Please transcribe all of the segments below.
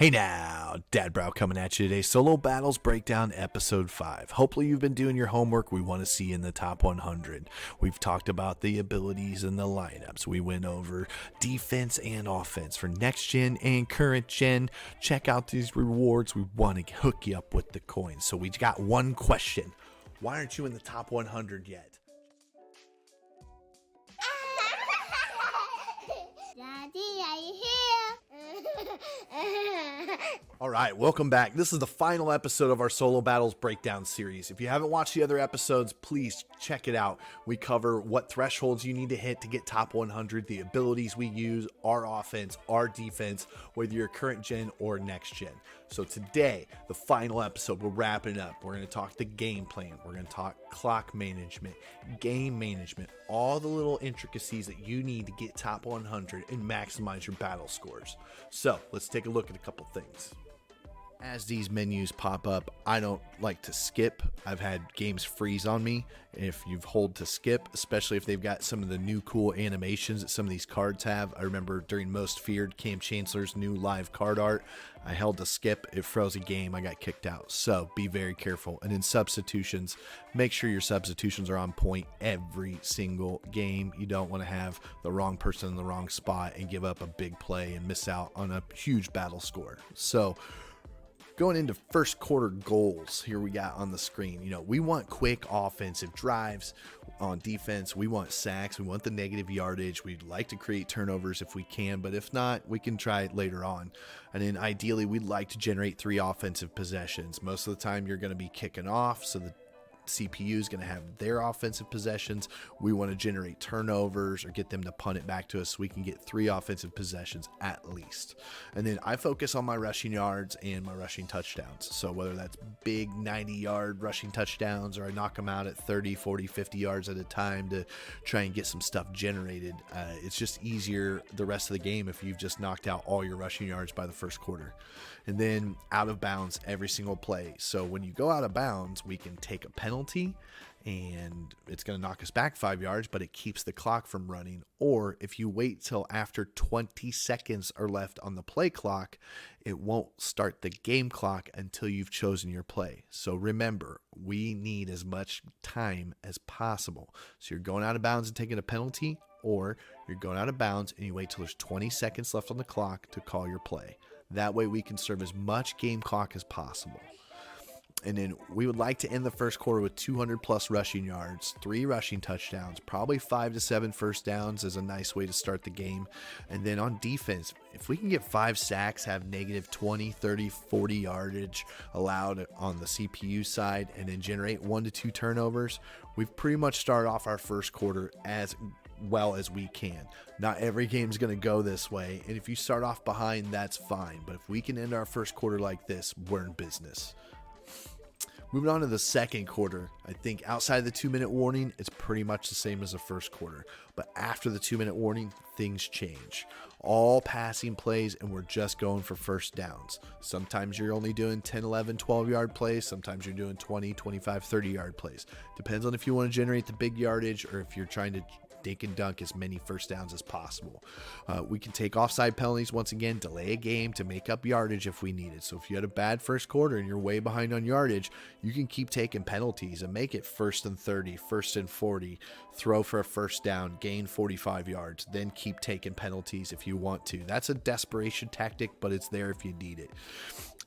Hey now, Dad Brow coming at you today. Solo Battles Breakdown Episode 5. Hopefully you've been doing your homework. We want to see you in the top 100. We've talked about the abilities and the lineups. We went over defense and offense for next gen and current gen. Check out these rewards. We want to hook you up with the coins. So we got one question. Why aren't you in the top 100 yet? Daddy, are you here? Alright, welcome back. This is the final episode of our Solo Battles Breakdown series. If you haven't watched the other episodes, please check it out. We cover what thresholds you need to hit to get top 100, the abilities we use, our offense, our defense, whether you're current gen or next gen. So today, the final episode, we're wrapping it up. We're going to talk the game plan. We're going to talk clock management, game management, all the little intricacies that you need to get top 100 and maximize your battle scores. So let's take a look at a couple things. As these menus pop up, I don't like to skip. I've had games freeze on me if you've hold to skip, especially if they've got some of the new cool animations that some of these cards have. I remember during Most Feared, Cam Chancellor's new live card art, I held to skip, it froze a game, I got kicked out. So be very careful. And in substitutions, make sure your substitutions are on point every single game. You don't want to have the wrong person in the wrong spot and give up a big play and miss out on a huge battle score. So going into first quarter goals, here we got on the screen. We want quick offensive drives. On defense, we want sacks. We want the negative yardage. We'd like to create turnovers if we can, but if not, we can try it later on. And then ideally, we'd like to generate 3 offensive possessions. Most of the time, you're going to be kicking off, so the CPU is going to have their offensive possessions. We want to generate turnovers or get them to punt it back to us so we can get 3 offensive possessions at least. And then I focus on my rushing yards and my rushing touchdowns. So whether that's big 90-yard rushing touchdowns or I knock them out at 30, 40, 50 yards at a time to try and get some stuff generated, it's just easier the rest of the game if you've just knocked out all your rushing yards by the first quarter. And then out of bounds every single play. So when you go out of bounds, we can take a penalty and it's going to knock us back 5 yards, but it keeps the clock from running. Or if you wait till after 20 seconds are left on the play clock, it won't start the game clock until you've chosen your play. So remember, we need as much time as possible. So you're going out of bounds and taking a penalty, or you're going out of bounds and you wait till there's 20 seconds left on the clock to call your play. That way we can serve as much game clock as possible. And then we would like to end the first quarter with 200 plus rushing yards, 3 rushing touchdowns, probably 5 to 7 first downs is a nice way to start the game. And then on defense, if we can get 5 sacks, have negative 20, 30, 40 yardage allowed on the CPU side, and then generate 1 to 2 turnovers, we've pretty much started off our first quarter as well as we can. Not every game is going to go this way, and if you start off behind, that's fine. But if we can end our first quarter like this, we're in business. Moving on to the second quarter, I think outside of the 2-minute warning, it's pretty much the same as the first quarter. But after the 2-minute warning, things change. All passing plays, and we're just going for first downs. Sometimes you're only doing 10, 11, 12-yard plays. Sometimes you're doing 20, 25, 30-yard plays. Depends on if you want to generate the big yardage or if you're trying to dink and dunk as many first downs as possible. We can take offside penalties once again, delay a game to make up yardage if we need it. So if you had a bad first quarter and you're way behind on yardage, you can keep taking penalties and make it 1st and 30, 1st and 40, throw for a first down, gain 45 yards, then keep taking penalties if you want to. That's a desperation tactic, but it's there if you need it.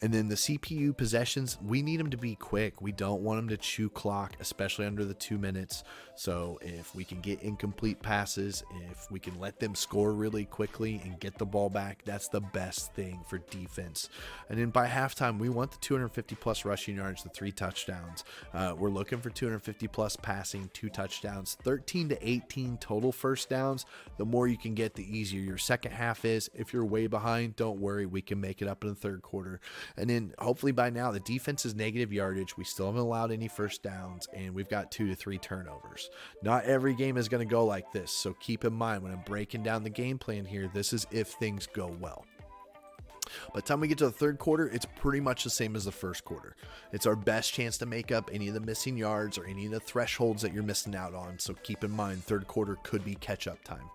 And then the CPU possessions, we need them to be quick. We don't want them to chew clock, especially under the 2 minutes. So if we can get incomplete passes, if we can let them score really quickly and get the ball back, that's the best thing for defense. And then by halftime, we want the 250 plus rushing yards, the 3 touchdowns. We're looking for 250 plus passing, 2 touchdowns, 13 to 18 total first downs. The more you can get, the easier your second half is. If you're way behind, don't worry, we can make it up in the third quarter. And then hopefully by now the defense is negative yardage. We still haven't allowed any first downs, and we've got 2 to 3 turnovers. Not every game is going to go like this, so keep in mind when I'm breaking down the game plan here, this is if things go well. By the time we get to the third quarter, it's pretty much the same as the first quarter. It's our best chance to make up any of the missing yards or any of the thresholds that you're missing out on. So keep in mind, third quarter could be catch-up time.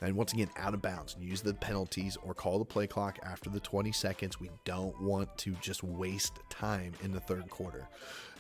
And once again, out of bounds, use the penalties or call the play clock after the 20 seconds. We don't want to just waste time in the third quarter.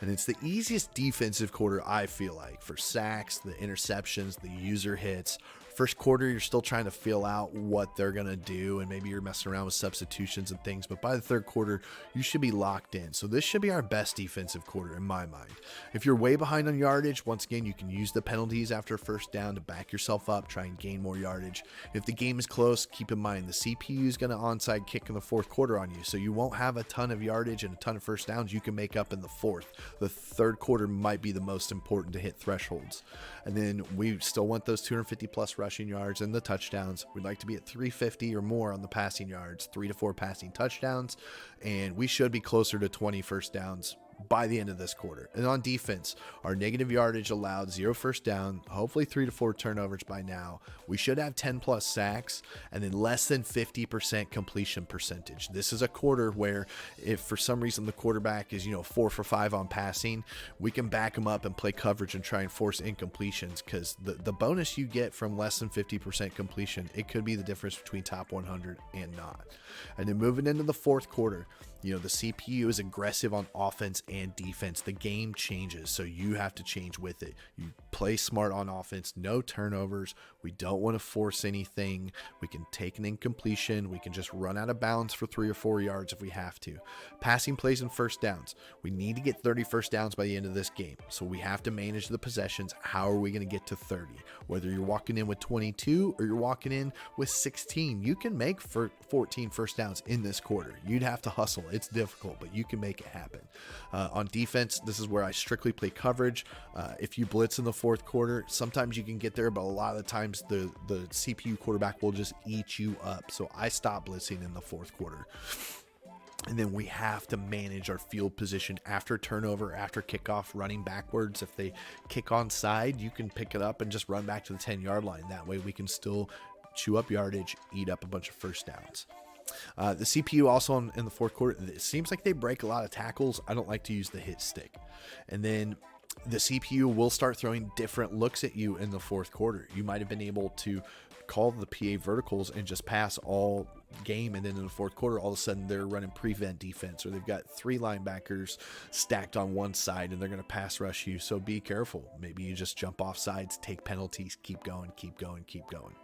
And it's the easiest defensive quarter, I feel like, for sacks, the interceptions, the user hits. First quarter, you're still trying to feel out what they're going to do, and maybe you're messing around with substitutions and things, but by the third quarter, you should be locked in. So this should be our best defensive quarter in my mind. If you're way behind on yardage, once again, you can use the penalties after first down to back yourself up, try and gain more yardage. If the game is close, keep in mind the CPU is going to onside kick in the fourth quarter on you, so you won't have a ton of yardage and a ton of first downs you can make up in the fourth. The third quarter might be the most important to hit thresholds. And then we still want those 250 plus rushing yards and the touchdowns. We'd like to be at 350 or more on the passing yards, 3 to 4 passing touchdowns, and we should be closer to 20 first downs by the end of this quarter. And on defense, our negative yardage allowed, 0 first down, hopefully 3 to 4 turnovers by now. We should have 10 plus sacks and then less than 50% completion percentage. This is a quarter where if for some reason the quarterback is 4 for 5 on passing, we can back him up and play coverage and try and force incompletions, because the bonus you get from less than 50% completion, it could be the difference between top 100 and not. And then moving into the fourth quarter, the CPU is aggressive on offense and defense. The game changes, so you have to change with it. You play smart on offense, no turnovers. We don't want to force anything. We can take an incompletion. We can just run out of bounds for 3 or 4 yards if we have to. Passing plays and first downs. We need to get 30 first downs by the end of this game, so we have to manage the possessions. How are we going to get to 30? Whether you're walking in with 22 or you're walking in with 16, you can make 14 first downs in this quarter. You'd have to hustle. It's difficult, but you can make it happen. On defense, this is where I strictly play coverage. If you blitz in the fourth quarter, sometimes you can get there, but a lot of the times the CPU quarterback will just eat you up. So I stop blitzing in the fourth quarter. And then we have to manage our field position after turnover, after kickoff, running backwards. If they kick onside, you can pick it up and just run back to the 10-yard line. That way we can still chew up yardage, eat up a bunch of first downs. The CPU also in the fourth quarter, it seems like they break a lot of tackles. I don't like to use the hit stick. And then the CPU will start throwing different looks at you in the fourth quarter. You might have been able to call the PA verticals and just pass all game, and then in the fourth quarter, all of a sudden they're running prevent defense, or they've got 3 linebackers stacked on one side and they're going to pass rush you. So be careful. Maybe you just jump off sides, take penalties, keep going, keep going, keep going.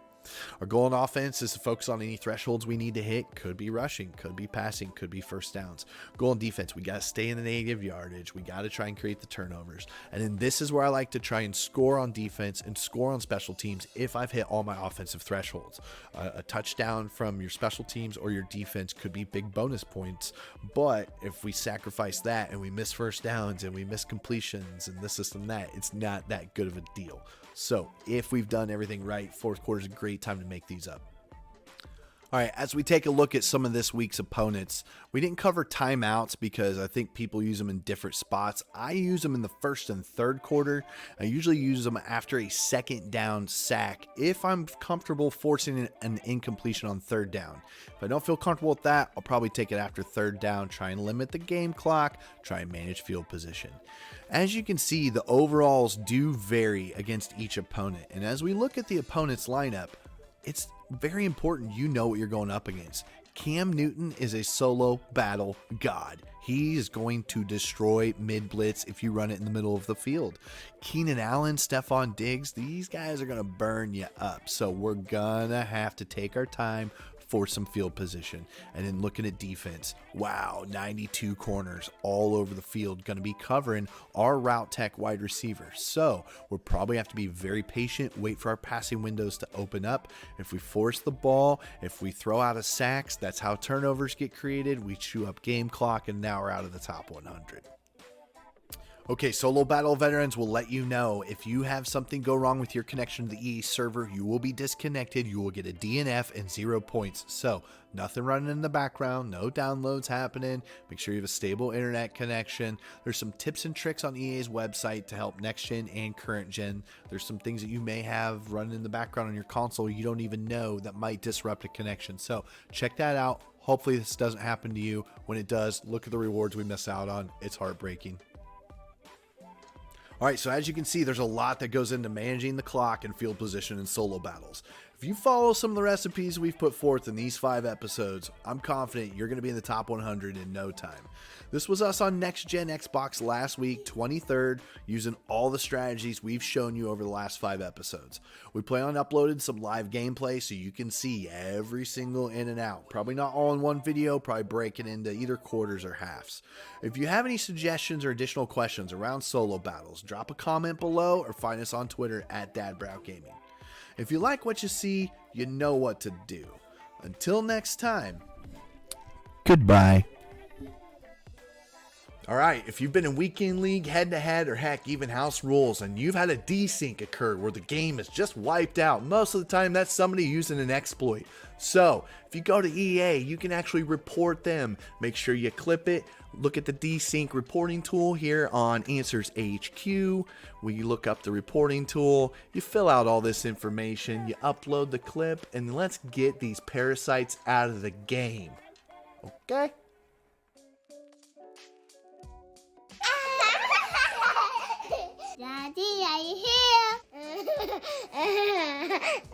Our goal in offense is to focus on any thresholds we need to hit. Could be rushing, could be passing, could be first downs. Goal in defense, we got to stay in the negative yardage. We got to try and create the turnovers. And then this is where I like to try and score on defense and score on special teams if I've hit all my offensive thresholds. A touchdown from your special teams or your defense could be big bonus points. But if we sacrifice that and we miss first downs and we miss completions and this and that, it's not that good of a deal. So if we've done everything right, fourth quarter is a great time to make these up. All right, as we take a look at some of this week's opponents, we didn't cover timeouts because I think people use them in different spots. I use them in the first and third quarter. I usually use them after a second down sack if I'm comfortable forcing an incompletion on third down. If I don't feel comfortable with that, I'll probably take it after third down, try and limit the game clock, try and manage field position. As you can see, the overalls do vary against each opponent. And as we look at the opponent's lineup, it's very important you know what you're going up against. Cam Newton is a solo battle god. He is going to destroy mid-blitz if you run it in the middle of the field. Keenan Allen, Stephon Diggs, these guys are going to burn you up. So we're going to have to take our time for some field position. And then looking at defense, wow, 92 corners all over the field going to be covering our route tech wide receivers. So we'll probably have to be very patient, wait for our passing windows to open up. If we force the ball, if we throw out of sacks, that's how turnovers get created. We chew up game clock, and now we're out of the top 100. Okay, Solo Battle veterans will let you know if you have something go wrong with your connection to the EA server, you will be disconnected. You will get a DNF and 0 points. So nothing running in the background, no downloads happening. Make sure you have a stable internet connection. There's some tips and tricks on EA's website to help next gen and current gen. There's some things that you may have running in the background on your console you don't even know that might disrupt a connection. So check that out. Hopefully this doesn't happen to you. When it does, look at the rewards we miss out on. It's heartbreaking. All right, so as you can see, there's a lot that goes into managing the clock and field position in solo battles. If you follow some of the recipes we've put forth in these 5 episodes, I'm confident you're going to be in the top 100 in no time. This was us on Next Gen Xbox last week, 23rd, using all the strategies we've shown you over the last 5 episodes. We plan on uploading some live gameplay so you can see every single in and out. Probably not all in one video, probably break it into either quarters or halves. If you have any suggestions or additional questions around solo battles, drop a comment below or find us on Twitter at DadBrowGaming. If you like what you see, you know what to do. Until next time, goodbye. All right, if you've been in Weekend League, head-to-head, or heck, even house rules, and you've had a desync occur where the game is just wiped out, most of the time that's somebody using an exploit. So, if you go to EA, you can actually report them. Make sure you clip it. Look at the desync reporting tool here on Answers HQ. We look up the reporting tool. You fill out all this information. You upload the clip, and let's get these parasites out of the game. Okay? Daddy, are you here?